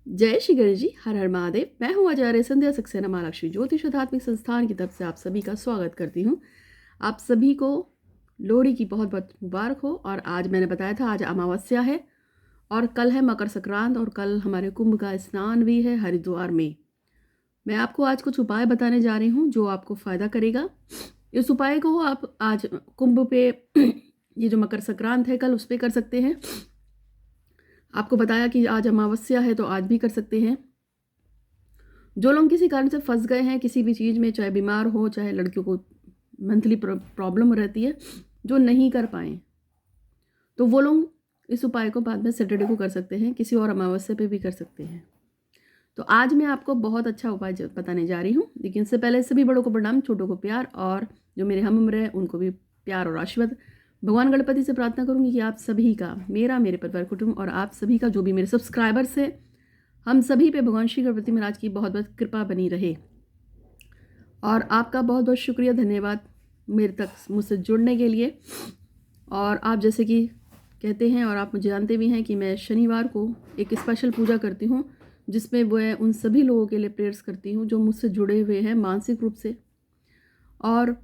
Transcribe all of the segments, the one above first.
जय श्री गणेश जी, हर हर महादेव। मैं हूँ आचार्य संध्या सक्सेना महालक्ष्मी ज्योतिष आध्यात्मिक संस्थान की तरफ से आप सभी का स्वागत करती हूँ। आप सभी को लोहड़ी की बहुत बहुत मुबारक हो। और आज मैंने बताया था आज अमावस्या है और कल है मकर संक्रांत और कल हमारे कुंभ का स्नान भी है हरिद्वार में। मैं आपको आज कुछ उपाय बताने जा रही हूँ जो आपको फ़ायदा करेगा। इस उपाय को आप आज कुंभ पे ये जो मकर संक्रांत है कल उस पर कर सकते हैं। आपको बताया कि आज अमावस्या है तो आज भी कर सकते हैं। जो लोग किसी कारण से फंस गए हैं किसी भी चीज़ में, चाहे बीमार हो चाहे लड़कियों को मंथली प्रॉब्लम रहती है, जो नहीं कर पाए तो वो लोग इस उपाय को बाद में सैटरडे को कर सकते हैं, किसी और अमावस्या पे भी कर सकते हैं। तो आज मैं आपको बहुत अच्छा उपाय बताने जा रही हूँ, लेकिन इससे पहले सभी बड़ों को प्रणाम, छोटों को प्यार, और जो मेरे हम उम्र हैं उनको भी प्यार और आशीर्वाद। भगवान गणपति से प्रार्थना करूँगी कि आप सभी का, मेरे परिवार कुटुंब और आप सभी का, जो भी मेरे सब्सक्राइबर्स हैं, हम सभी पे भगवान श्री गणपति महाराज की बहुत बहुत कृपा बनी रहे। और आपका बहुत बहुत शुक्रिया, धन्यवाद मेरे तक मुझसे जुड़ने के लिए। और आप जैसे कि कहते हैं और आप मुझे जानते भी हैं कि मैं शनिवार को एक स्पेशल पूजा करती हूँ जिसमें वह उन सभी लोगों के लिए प्रेयर्स करती हूँ जो मुझसे जुड़े हुए हैं मानसिक रूप से, और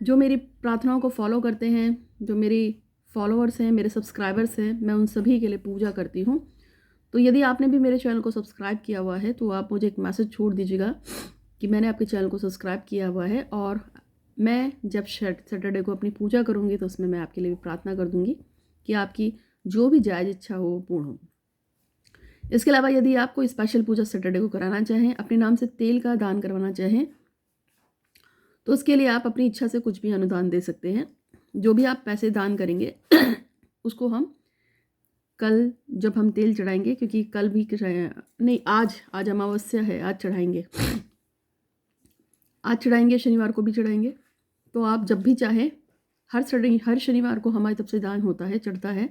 जो मेरी प्रार्थनाओं को फॉलो करते हैं, जो मेरी फॉलोअर्स हैं, मेरे सब्सक्राइबर्स हैं, मैं उन सभी के लिए पूजा करती हूँ। तो यदि आपने भी मेरे चैनल को सब्सक्राइब किया हुआ है तो आप मुझे एक मैसेज छोड़ दीजिएगा कि मैंने आपके चैनल को सब्सक्राइब किया हुआ है, और मैं जब सैटरडे को अपनी पूजा करूँगी तो उसमें मैं आपके लिए भी प्रार्थना कर दूँगी कि आपकी जो भी जायज़ इच्छा हो वो पूर्ण हो। इसके अलावा यदि आप कोई स्पेशल पूजा सैटरडे को कराना चाहें, अपने नाम से तेल का दान करवाना चाहें, तो उसके लिए आप अपनी इच्छा से कुछ भी अनुदान दे सकते हैं। जो भी आप पैसे दान करेंगे उसको हम कल जब हम तेल चढ़ाएंगे, क्योंकि कल भी नहीं, आज अमावस्या है, आज चढ़ाएंगे, शनिवार को भी चढ़ाएंगे। तो आप जब भी चाहें, हर शनिवार को हमारी तरफ से दान होता है, चढ़ता है।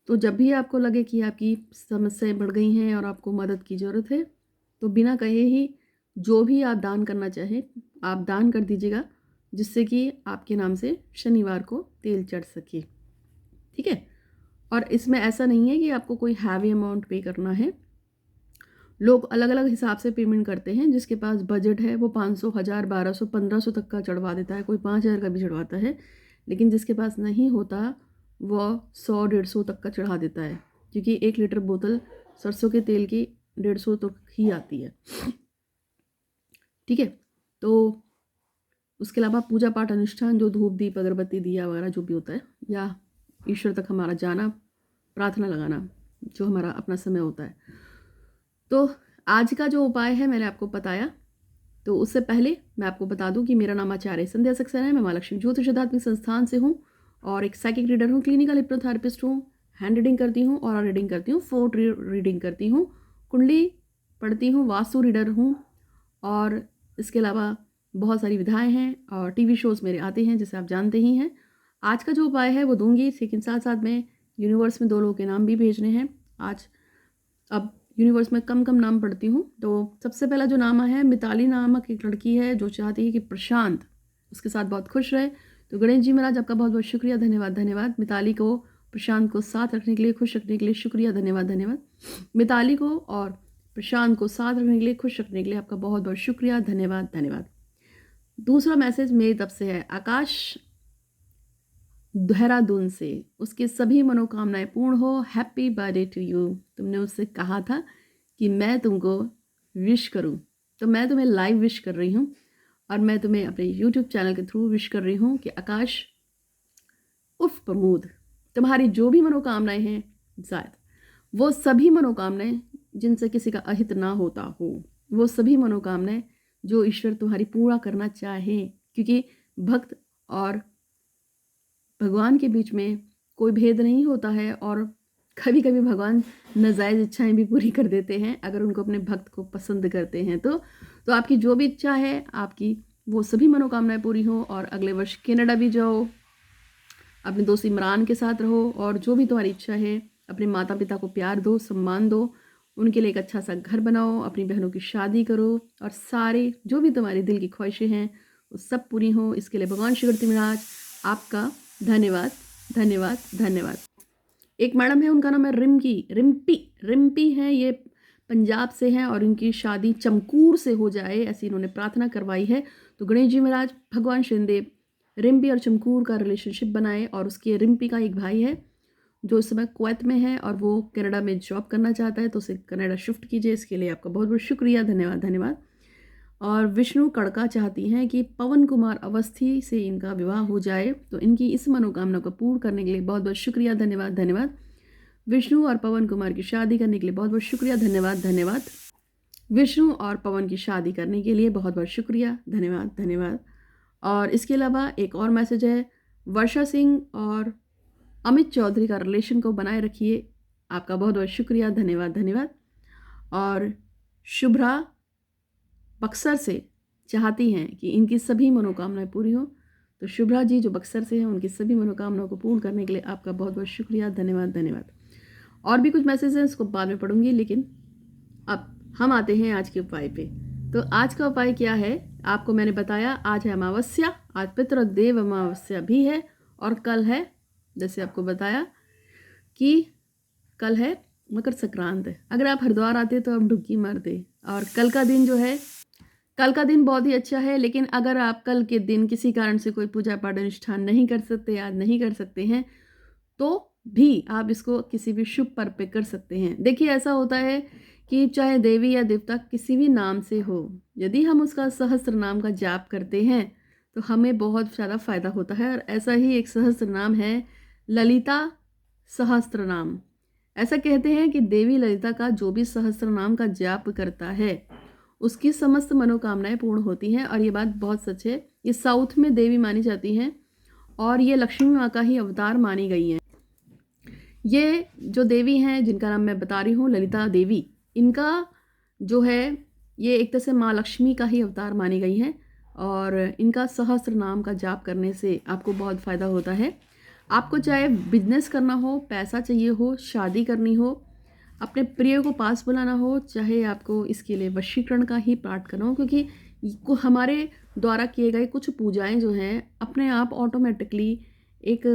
तो जब भी आपको लगे कि आपकी समस्याएं बढ़ गई हैं और आपको मदद की ज़रूरत है, तो बिना कहे ही जो भी आप दान करना चाहें आप दान कर दीजिएगा, जिससे कि आपके नाम से शनिवार को तेल चढ़ सके। ठीक है। और इसमें ऐसा नहीं है कि आपको कोई हैवी अमाउंट पे करना है। लोग अलग अलग हिसाब से पेमेंट करते हैं। जिसके पास बजट है वो 500, 1000, 1200, 1500 तक का चढ़वा देता है, कोई 5000 का भी चढ़वाता है। लेकिन जिसके पास नहीं होता वह 100, 150 तक का चढ़ा देता है, क्योंकि 1 लीटर बोतल सरसों के तेल की 150 तक ही आती है। ठीक है। तो उसके अलावा पूजा पाठ अनुष्ठान, जो धूप दीप अगरबत्ती दिया वगैरह जो भी होता है, या ईश्वर तक हमारा जाना, प्रार्थना लगाना, जो हमारा अपना समय होता है। तो आज का जो उपाय है मैंने आपको बताया। तो उससे पहले मैं आपको बता दूं कि मेरा नाम आचार्य संध्या सक्सेना है। मैं महालक्ष्मी ज्योतिष आध्यात्मिक संस्थान से हूँ और एक साइकिक रीडर हूँ, क्लिनिकल हिप्नोथेरेपिस्ट हूँ, हैंड रीडिंग करती हूँ, और रीडिंग करती हूँ, फोर्ट रीडिंग करती हूँ, कुंडली पढ़ती हूँ, वास्तु रीडर हूँ, और इसके अलावा बहुत सारी विधाएं हैं और टीवी शोज़ मेरे आते हैं जैसे आप जानते ही हैं। आज का जो उपाय है वो दूंगी, लेकिन साथ साथ में यूनिवर्स में 2 लोगों के नाम भी भेजने हैं आज। अब यूनिवर्स में कम नाम पढ़ती हूँ। तो सबसे पहला जो नाम है, मिताली नामक एक लड़की है जो चाहती है कि प्रशांत उसके साथ बहुत खुश रहे। तो गणेश जी महाराज आपका बहुत बहुत शुक्रिया, धन्यवाद। मिताली को, प्रशांत को साथ रखने के लिए, खुश रखने के लिए शुक्रिया, धन्यवाद। मिताली को और प्रशांत को साथ रखने के लिए, खुश रखने के लिए आपका बहुत बहुत शुक्रिया, धन्यवाद। दूसरा मैसेज मेरी तरफ से है आकाश देहरादून से, उसके सभी मनोकामनाएं पूर्ण हो। Happy birthday to you. तुमने उससे कहा था कि मैं तुमको विश करूं, तो मैं तुम्हें लाइव विश कर रही हूं, और मैं तुम्हें अपने यूट्यूब चैनल के थ्रू विश कर रही हूं कि आकाश उफ प्रमोद, तुम्हारी जो भी मनोकामनाएं हैं शायद वो सभी मनोकामनाएं जिनसे किसी का अहित ना होता हो, वो सभी मनोकामनाएं जो ईश्वर तुम्हारी पूरा करना चाहे, क्योंकि भक्त और भगवान के बीच में कोई भेद नहीं होता है, और कभी कभी भगवान नाजायज़ इच्छाएं भी पूरी कर देते हैं अगर उनको अपने भक्त को पसंद करते हैं। तो आपकी जो भी इच्छा है, आपकी वो सभी मनोकामनाएं पूरी हो, और अगले वर्ष कनाडा भी जाओ, अपने दोस्त इमरान के साथ रहो, और जो भी तुम्हारी इच्छा है, अपने माता पिता को प्यार दो, सम्मान दो, उनके लिए एक अच्छा सा घर बनाओ, अपनी बहनों की शादी करो, और सारे जो भी तुम्हारे दिल की ख्वाहिशें हैं वो सब पूरी हो। इसके लिए भगवान श्री गणपति महाराज आपका धन्यवाद। एक मैडम है, उनका नाम है रिम्पी है। ये पंजाब से हैं और इनकी शादी चमकूर से हो जाए, ऐसी इन्होंने प्रार्थना करवाई है। तो गणेश जी महाराज भगवान शनिदेव रिम्पी और चमकूर का रिलेशनशिप बनाए। और उसके रिम्पी का एक भाई है जो इस समय कुवैत में है और वो कनाडा में जॉब करना चाहता है, तो उसे कनाडा शिफ्ट कीजिए। इसके लिए आपका बहुत बहुत शुक्रिया, धन्यवाद धन्यवाद। और विष्णु कड़का चाहती हैं कि पवन कुमार अवस्थी से इनका विवाह हो जाए, तो इनकी इस मनोकामना को पूर्ण करने के लिए बहुत बहुत शुक्रिया, धन्यवाद धन्यवाद। विष्णु और पवन कुमार की शादी करने के लिए बहुत बहुत शुक्रिया, धन्यवाद धन्यवाद। विष्णु और पवन की शादी करने के लिए बहुत बहुत शुक्रिया, धन्यवाद धन्यवाद। और इसके अलावा एक और मैसेज है, वर्षा सिंह और अमित चौधरी का रिलेशन को बनाए रखिए, आपका बहुत बहुत शुक्रिया, धन्यवाद धन्यवाद। और शुभ्रा बक्सर से चाहती हैं कि इनकी सभी मनोकामनाएं पूरी हों। तो शुभ्रा जी जो बक्सर से हैं, उनकी सभी मनोकामनाओं को पूर्ण करने के लिए आपका बहुत बहुत शुक्रिया, धन्यवाद धन्यवाद। और भी कुछ मैसेज हैं, उसको बाद में पढ़ूंगी, लेकिन अब हम आते हैं आज के उपाय पे। तो आज का उपाय क्या है, आपको मैंने बताया आज है अमावस्या, आज पितृदेव अमावस्या भी है और कल है, जैसे आपको बताया कि कल है मकर संक्रांत। अगर आप हरिद्वार आते तो आप डुबकी मारते। और कल का दिन जो है, कल का दिन बहुत ही अच्छा है, लेकिन अगर आप कल के दिन किसी कारण से कोई पूजा पाठ अनुष्ठान नहीं कर सकते, आज नहीं कर सकते हैं, तो भी आप इसको किसी भी शुभ पर्व पे कर सकते हैं। देखिए ऐसा होता है कि चाहे देवी या देवता किसी भी नाम से हो, यदि हम उसका सहस्त्र नाम का जाप करते हैं तो हमें बहुत ज़्यादा फायदा होता है। और ऐसा ही एक सहस्त्र नाम है ललिता सहस्त्र नाम। ऐसा कहते हैं कि देवी ललिता का जो भी सहस्त्र नाम का जाप करता है उसकी समस्त मनोकामनाएं पूर्ण होती हैं। और ये बात बहुत सच है, ये साउथ में देवी मानी जाती हैं और ये लक्ष्मी माँ का ही अवतार मानी गई हैं। ये जो देवी हैं जिनका नाम मैं बता रही हूँ ललिता देवी, इनका जो है ये एक तरह से माँ लक्ष्मी का ही अवतार मानी गई हैं। और इनका सहस्त्र नाम का जाप करने से आपको बहुत फ़ायदा होता है। आपको चाहे बिजनेस करना हो, पैसा चाहिए हो, शादी करनी हो, अपने प्रिय को पास बुलाना हो, चाहे आपको इसके लिए वशीकरण का ही पाठ करना हो, क्योंकि हमारे द्वारा किए गए कुछ पूजाएं जो हैं अपने आप ऑटोमेटिकली एक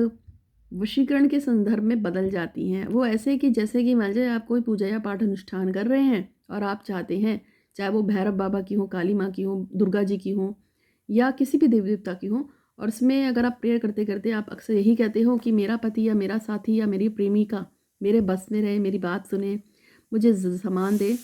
वशीकरण के संदर्भ में बदल जाती हैं। वो ऐसे कि जैसे कि मान लीजिए आप कोई पूजा या पाठ अनुष्ठान कर रहे हैं और आप चाहते हैं, चाहे वो भैरव बाबा की हो, काली माँ की हो, दुर्गा जी की हो या किसी भी देवी देवता की हो, और उसमें अगर आप प्रेयर करते करते आप अक्सर यही कहते हो कि मेरा पति या मेरा साथी या मेरी प्रेमिका मेरे बस में रहे, मेरी बात सुने, मुझे सम्मान दे,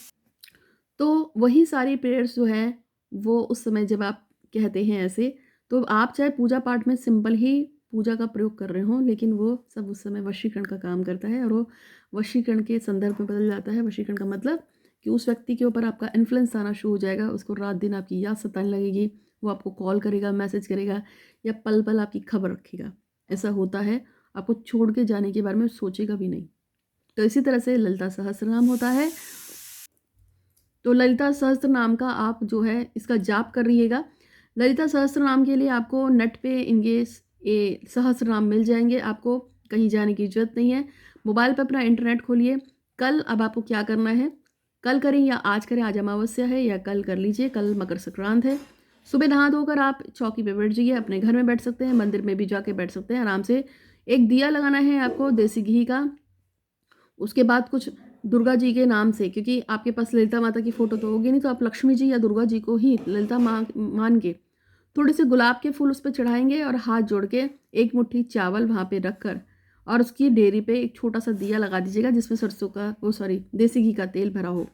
तो वही सारी प्रेयर्स जो हैं वो उस समय जब आप कहते हैं ऐसे, तो आप चाहे पूजा पाठ में सिंपल ही पूजा का प्रयोग कर रहे हों, लेकिन वो सब उस समय वशीकरण का काम करता है और वो वशीकरण के संदर्भ में बदल जाता है। वशीकरण का मतलब कि उस व्यक्ति के ऊपर आपका इन्फ्लुएंस आना शुरू हो जाएगा, उसको रात दिन आपकी याद सताने लगेगी, वो आपको कॉल करेगा, मैसेज करेगा या पल पल आपकी खबर रखेगा। ऐसा होता है, आपको छोड़ के जाने के बारे में सोचेगा भी नहीं। तो इसी तरह से ललिता सहस्त्र नाम होता है। तो ललिता सहस्त्र नाम का आप जो है इसका जाप कर रहिएगा। ललिता सहस्त्र नाम के लिए आपको नेट पे इनके ये सहस्त्र नाम मिल जाएंगे, आपको कहीं जाने की जरूरत नहीं है। मोबाइल पर अपना इंटरनेट खोलिए। कल अब आपको क्या करना है, कल करें या आज करें, आज अमावस्या है या कल कर लीजिए, कल मकर संक्रांत है। सुबह नहा धोकर आप चौकी पे बैठ जाइए, अपने घर में बैठ सकते हैं, मंदिर में भी जाके बैठ सकते हैं आराम से। एक दिया लगाना है आपको देसी घी का। उसके बाद कुछ दुर्गा जी के नाम से, क्योंकि आपके पास ललिता माता की फ़ोटो तो होगी नहीं, तो आप लक्ष्मी जी या दुर्गा जी को ही ललिता माँ मान के थोड़े से गुलाब के फूल उस पर चढ़ाएंगे और हाथ जोड़ के एक मुट्ठी चावल वहाँ पे रख कर और उसकी डेरी पे एक छोटा सा दिया लगा दीजिएगा जिसमें सरसों का देसी घी का तेल भरा हो।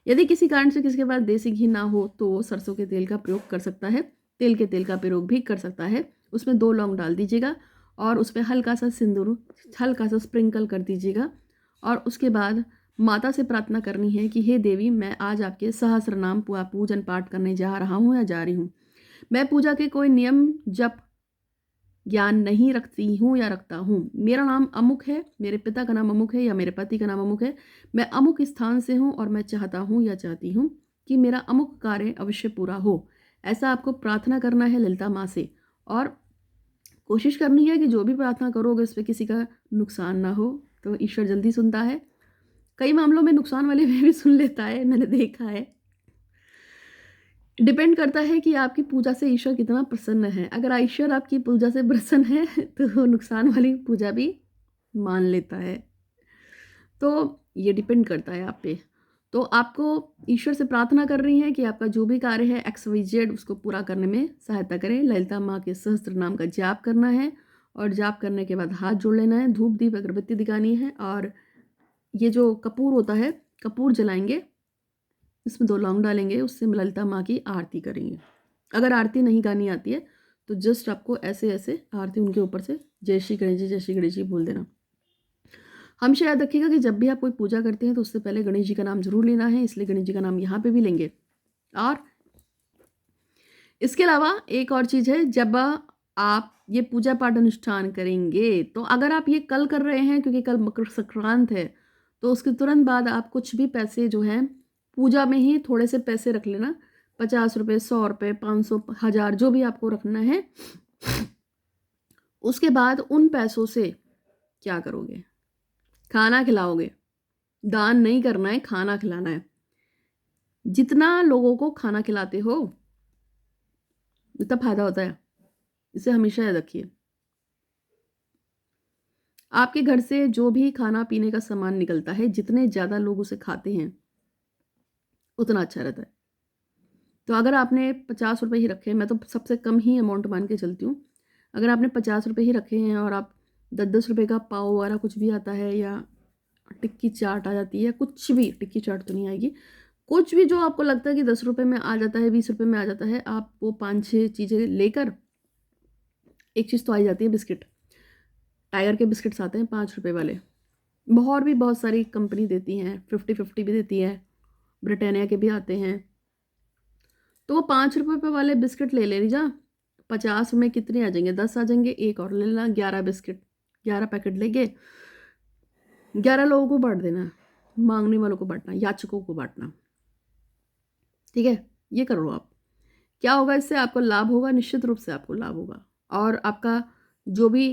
यदि किसी कारण से किसी के पास देसी घी ना हो तो वो सरसों के तेल का प्रयोग कर सकता है, तिल के तेल का प्रयोग भी कर सकता है। उसमें 2 लौंग डाल दीजिएगा और उस पर हल्का सा सिंदूर हल्का सा स्प्रिंकल कर दीजिएगा। और उसके बाद माता से प्रार्थना करनी है कि हे देवी, मैं आज आपके सहस्त्र नाम पूजन पाठ करने जा रहा हूँ या जा रही हूँ। मैं पूजा के कोई नियम जप ज्ञान नहीं रखती हूँ या रखता हूँ। मेरा नाम अमुक है, मेरे पिता का नाम अमुक है या मेरे पति का नाम अमुक है। मैं अमुक स्थान से हूँ और मैं चाहता हूँ या चाहती हूँ कि मेरा अमुक कार्य अवश्य पूरा हो। ऐसा आपको प्रार्थना करना है ललिता माँ से। और कोशिश करनी है कि जो भी प्रार्थना करोगे उस पर किसी का नुकसान ना हो, तो ईश्वर जल्दी सुनता है। कई मामलों में नुकसान वाले भी सुन लेता है, मैंने देखा है। डिपेंड करता है कि आपकी पूजा से ईश्वर कितना प्रसन्न है। अगर ईश्वर आपकी पूजा से प्रसन्न है तो नुकसान वाली पूजा भी मान लेता है। तो ये डिपेंड करता है आप पे। तो आपको ईश्वर से प्रार्थना कर रही हैं कि आपका जो भी कार्य है XYZ उसको पूरा करने में सहायता करें। ललिता माँ के सहस्त्र नाम का जाप करना है और जाप करने के बाद हाथ जोड़ लेना है, धूप दीप अगरबत्ती दिखानी है और ये जो कपूर होता है कपूर जलाएंगे, इसमें 2 लौंग डालेंगे, उससे ललिता माँ की आरती करेंगे। अगर आरती नहीं गानी आती है तो जस्ट आपको ऐसे ऐसे आरती उनके ऊपर से जय श्री गणेश जी, जय श्री गणेश जी बोल देना। हमेशा याद रखिएगा कि जब भी आप कोई पूजा करते हैं तो उससे पहले गणेश जी का नाम जरूर लेना है, इसलिए गणेश जी का नाम यहाँ पे भी लेंगे। और इसके अलावा एक और चीज़ है, जब आप ये पूजा पाठ अनुष्ठान करेंगे तो अगर आप ये कल कर रहे हैं क्योंकि कल मकर संक्रांत है तो उसके तुरंत बाद आप कुछ भी पैसे जो हैं पूजा में ही थोड़े से पैसे रख लेना, 50 रुपये, 100 रुपये, 500, 1000 जो भी आपको रखना है। उसके बाद उन पैसों से क्या करोगे? खाना खिलाओगे। दान नहीं करना है, खाना खिलाना है। जितना लोगों को खाना खिलाते हो उतना फायदा होता है, इसे हमेशा याद रखिए। आपके घर से जो भी खाना पीने का सामान निकलता है, जितने ज़्यादा लोग उसे खाते हैं उतना अच्छा रहता है। तो अगर आपने 50 रुपये ही रखे हैं, मैं तो सबसे कम ही अमाउंट मान के चलती हूँ। अगर आपने 50 रुपये ही रखे हैं और आप 10-10 रुपये का पाव वगैरह कुछ भी आता है या टिक्की चाट आ जाती है, कुछ भी, टिक्की चाट तो नहीं आएगी, कुछ भी जो आपको लगता है कि 10 रुपये में आ जाता है, 20 रुपये में आ जाता है, आप वो 5-6 चीज़ें लेकर, एक चीज़ तो आ ही जाती है बिस्किट। टाइगर के बिस्किट्स आते हैं 5 रुपये वाले, और भी बहुत सारी कंपनी देती हैं, 50-50 भी देती है, ब्रिटानिया के भी आते हैं। तो वो 5 रुपये वाले बिस्किट ले लीजा। 50 में कितने आ जाएंगे? 10 आ जाएंगे। एक और ले लेना, 11 बिस्किट, 11 पैकेट लेके 11 लोगों को बांट देना, मांगने वालों को बांटना, याचकों को बांटना। ठीक है, ये करो आप। क्या होगा इससे? आपको लाभ होगा, निश्चित रूप से आपको लाभ होगा और आपका जो भी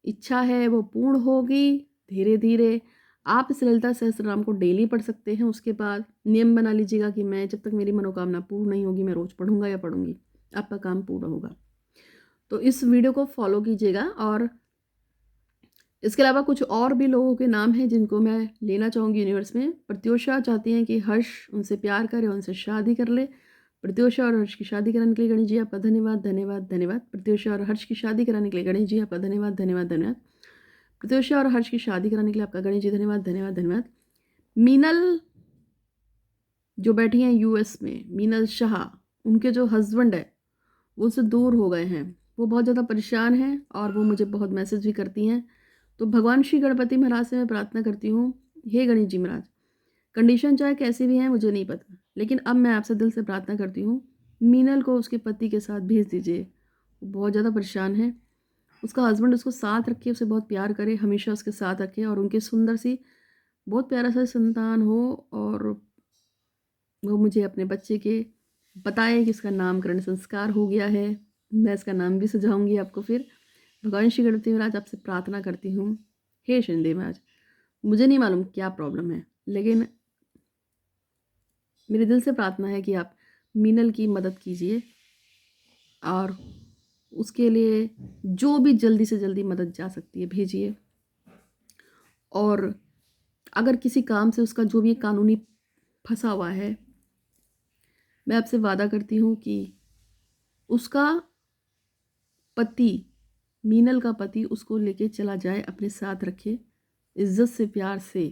इच्छा है वो पूर्ण होगी धीरे धीरे। आप इस ललिता सहस्त्रनाम को डेली पढ़ सकते हैं। उसके बाद नियम बना लीजिएगा कि मैं जब तक मेरी मनोकामना पूर्ण नहीं होगी मैं रोज़ पढ़ूंगा या पढ़ूंगी, आपका काम पूर्ण होगा। तो इस वीडियो को फॉलो कीजिएगा। और इसके अलावा कुछ और भी लोगों के नाम हैं जिनको मैं लेना चाहूँगी यूनिवर्स में। प्रत्योषा चाहती हैं कि हर्ष उनसे प्यार करे, उनसे शादी कर ले। प्रत्योषा और हर्ष की शादी कराने के लिए गणेश जी आपका धन्यवाद, धन्यवाद, धन्यवाद। प्रत्योषा और हर्ष की शादी कराने के लिए गणेश जी आपका धन्यवाद, धन्यवाद, धन्यवाद। प्रत्योषा और हर्ष की शादी कराने के लिए आपका गणेश जी धन्यवाद, धन्यवाद, धन्यवाद। मीनल जो बैठी हैं US में, मीनल शाह, उनके जो हस्बैंड है वो उनसे दूर हो गए हैं, वो बहुत ज़्यादा परेशान हैं और वो मुझे बहुत मैसेज भी करती हैं। तो भगवान श्री गणपति महाराज से मैं प्रार्थना करती हूँ, हे गणेश जी महाराज, कंडीशन चाहे कैसी भी हैं मुझे नहीं पता, लेकिन अब मैं आपसे दिल से प्रार्थना करती हूँ, मीनल को उसके पति के साथ भेज दीजिए। वो बहुत ज़्यादा परेशान है। उसका हस्बैंड उसको साथ रखे, उसे बहुत प्यार करे, हमेशा उसके साथ रखे और उनकी सुंदर सी बहुत प्यारा सा संतान हो और वो मुझे अपने बच्चे के बताए कि इसका नामकरण संस्कार हो गया है। मैं इसका नाम भी सुझाऊंगी आपको फिर। भगवान श्री गणपति महाराज आपसे प्रार्थना करती हूँ, हे शनिदेव महाराज, मुझे नहीं मालूम क्या प्रॉब्लम है, लेकिन मेरे दिल से प्रार्थना है कि आप मीनल की मदद कीजिए और उसके लिए जो भी जल्दी से जल्दी मदद जा सकती है भेजिए। और अगर किसी काम से उसका जो भी कानूनी फंसा हुआ है, मैं आपसे वादा करती हूँ कि उसका पति, मीनल का पति उसको लेके चला जाए, अपने साथ रखे, इज्जत से, प्यार से।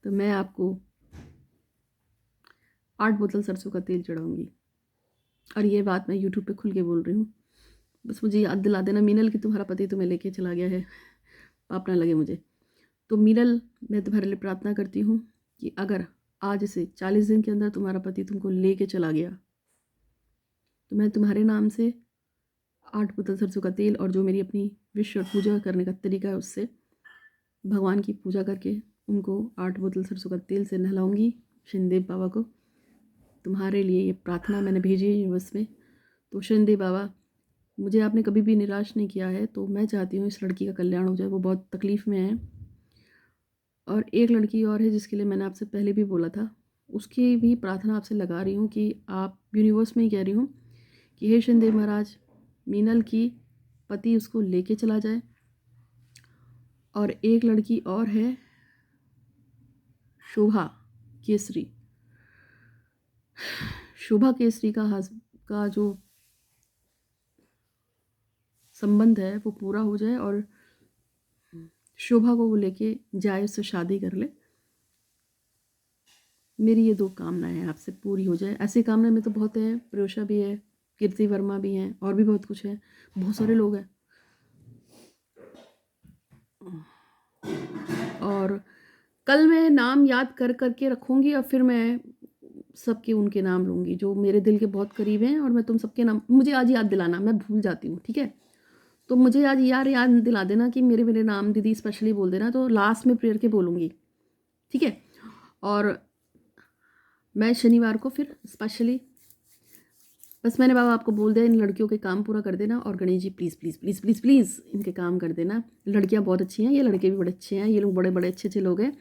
तो मैं आपको 8 बोतल सरसों का तेल चढ़ाऊंगी। और ये बात मैं यूट्यूब पे खुल के बोल रही हूँ, बस मुझे याद दिला देना मीनल कि तुम्हारा पति तुम्हें लेके चला गया है, पाप ना लगे मुझे। तो मीनल, मैं तुम्हारे लिए प्रार्थना करती हूँ कि अगर आज से 40 दिन के अंदर तुम्हारा पति तुमको लेके चला गया तो मैं तुम्हारे नाम से 8 बोतल सरसों का तेल और जो मेरी अपनी विश और पूजा करने का तरीका है उससे भगवान की पूजा करके उनको 8 बोतल सरसों का तेल से नहलाऊंगी। शनिदेव बाबा को तुम्हारे लिए ये प्रार्थना मैंने भेजी है यूनिवर्स में। तो शनिदेव बाबा, मुझे आपने कभी भी निराश नहीं किया है, तो मैं चाहती हूँ इस लड़की का कल्याण हो जाए। वो बहुत तकलीफ़ में है और एक लड़की और है जिसके लिए मैंने आपसे पहले भी बोला था, उसकी भी प्रार्थना आपसे लगा रही हूँ कि आप यूनिवर्स में ही कह रही हूँ कि हे शनिदेव महाराज, मीनल की पति उसको लेके चला जाए। और एक लड़की और है शोभा केसरी, शोभा केसरी का जो संबंध है वो पूरा हो जाए और शोभा को वो लेके जाए, उससे शादी कर ले। मेरी ये 2 कामनाएं आपसे पूरी हो जाए। ऐसी कामनाएं में तो बहुत है, प्रियोशा भी है, कीर्ति वर्मा भी हैं, और भी बहुत कुछ है, बहुत सारे लोग हैं। और कल मैं नाम याद कर करके रखूँगी और फिर मैं सबके उनके नाम लूँगी जो मेरे दिल के बहुत करीब हैं, और मैं तुम सबके नाम, मुझे आज याद दिलाना, मैं भूल जाती हूँ, ठीक है? तो मुझे आज याद दिला देना कि मेरे मेरे नाम दीदी स्पेशली बोल देना, तो लास्ट में प्रेयर के बोलूँगी, ठीक है? और मैं शनिवार को फिर स्पेशली, बस मैंने बाबा आपको बोल दिया, इन लड़कियों के काम पूरा कर देना, और Ganesh ji please please please please please इनके काम कर देना। लड़कियां बहुत अच्छी हैं, ये लड़के भी बड़े अच्छे हैं, ये लोग बड़े बड़े अच्छे अच्छे लोग हैं,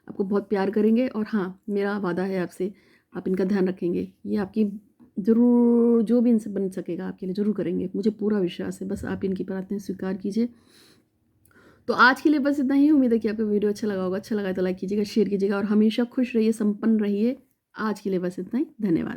आपको बहुत प्यार करेंगे। और हाँ, मेरा वादा है आपसे, आप इनका ध्यान रखेंगे, ये आपकी ज़रूर जो भी इनसे बन सकेगा आपके लिए ज़रूर करेंगे, मुझे पूरा विश्वास है। बस आप इनकी प्रार्थनाएं स्वीकार कीजिए। तो आज के लिए बस इतना ही। उम्मीद है कि आपको वीडियो अच्छा लगा होगा। अच्छा लगा तो लाइक कीजिएगा, शेयर कीजिएगा, और हमेशा खुश रहिए, संपन्न रहिए। आज के लिए बस इतना ही। धन्यवाद।